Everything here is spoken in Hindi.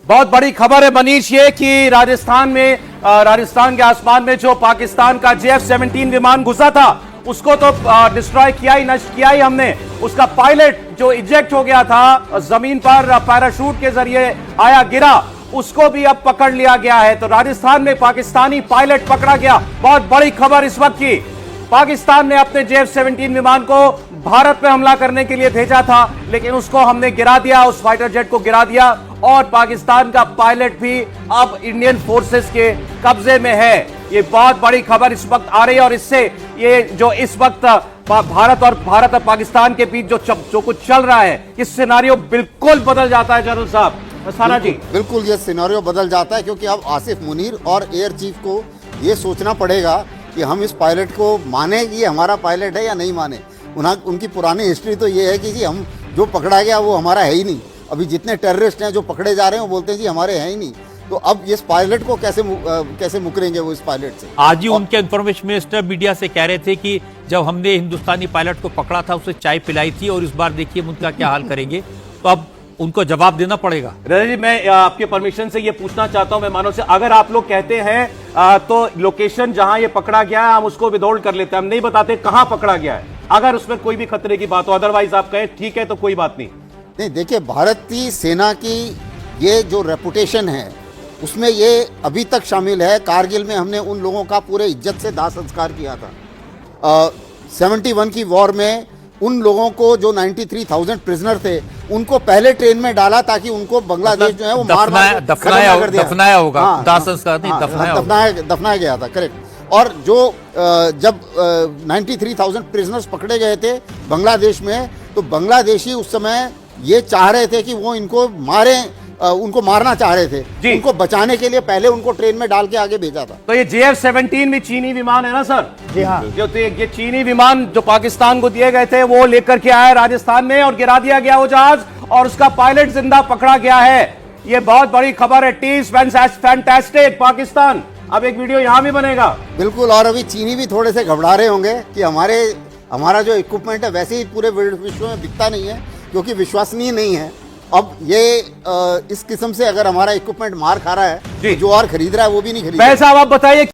बहुत बड़ी खबर है मनीष ये कि राजस्थान के आसमान में जो पाकिस्तान का JF-17 विमान घुसा था उसको तो डिस्ट्रॉय किया ही, नष्ट किया ही हमने। उसका पायलट जो इजेक्ट हो गया था जमीन पर पैराशूट के जरिए आया गिरा, उसको भी अब पकड़ लिया गया है। तो राजस्थान में पाकिस्तानी पायलट पकड़ा गया। बहुत बड़ी खबर इस वक्त की, पाकिस्तान ने अपने JF-17 विमान को भारत में हमला करने के लिए भेजा था, लेकिन उसको हमने गिरा दिया, उस फाइटर जेट को गिरा दिया और पाकिस्तान का पायलट भी अब इंडियन फोर्सेस के कब्जे में है। ये बहुत बड़ी खबर इस वक्त आ रही है और इससे ये जो इस वक्त भारत और पाकिस्तान के बीच जो कुछ चल रहा है, इस सिनारियो बिल्कुल बदल जाता है। जनरल साहब अस्थाना जी, बिल्कुल ये सिनारियो बदल जाता है, क्योंकि अब आसिफ मुनीर और एयर चीफ को ये सोचना पड़ेगा कि हम इस पायलट को माने कि ये हमारा पायलट है या नहीं माने। उनकी पुरानी हिस्ट्री तो ये है कि जी हम जो पकड़ा गया वो हमारा है ही नहीं। अभी जितने टेररिस्ट हैं जो पकड़े जा रहे हैं वो बोलते हैं जी हमारे हैं ही नहीं। तो अब इस पायलट को कैसे मुकरेंगे वो इस पायलट से। आज ही उनके इन्फॉर्मेशन मिनिस्टर मीडिया से कह रहे थे कि जब हमने हिंदुस्तानी पायलट को पकड़ा था उसे चाय पिलाई थी और इस बार देखिए उनका क्या हाल करेंगे। तो अब उनको जवाब देना पड़ेगा। जी, मैं आपके परमिशन से ये पूछना चाहता हूं, मैं मानो से, अगर आप लोग कहते हैं तो लोकेशन जहां ये पकड़ा गया है हम उसको विदहोल्ड कर लेते हैं, हम नहीं बताते कहां पकड़ा गया है अगर उसमें कोई भी खतरे की बात हो। अदरवाइज आप कहें ठीक है तो कोई बात नहीं। देखिए, भारतीय सेना की ये जो रेपुटेशन है उसमें ये अभी तक शामिल है। कारगिल में हमने उन लोगों का पूरे इज्जत से दाह संस्कार किया था। 71 की वॉर में उन लोगों को जो 93,000 प्रिजनर थे उनको पहले ट्रेन में डाला ताकि उनको बांग्लादेश जो है वो दफनाया होगा। दाह संस्कार नहीं, दफनाया गया था, करेक्ट। और जो जब 93,000 प्रिजनर्स पकड़े गए थे बांग्लादेश में, तो बांग्लादेशी उस समय ये चाह रहे थे कि वो इनको उनको मारना चाह रहे थे। उनको बचाने के लिए पहले उनको ट्रेन में डाल के आगे भेजा था। तो ये JF-17 भी चीनी विमान है ना सर? जी हाँ। ये चीनी विमान जो पाकिस्तान को दिए गए थे वो लेकर के आया राजस्थान में और गिरा दिया गया वो जहाज, और उसका पायलट जिंदा पकड़ा गया है। ये बहुत बड़ी खबर है। टीज फैंटास्टिक पाकिस्तान। अब एक वीडियो यहां भी बनेगा। बिल्कुल। और अभी चीनी भी थोड़े से घबरा रहे होंगे कि हमारा जो इक्विपमेंट है वैसे ही पूरे विश्व में बिकता नहीं है, क्योंकि विश्वसनीय नहीं है। अब ये इस किस्म से अगर हमारा इक्विपमेंट मार खा रहा है तो जो और खरीद रहा है वो भी नहीं खरीद रहा है। साहब आप बताइए।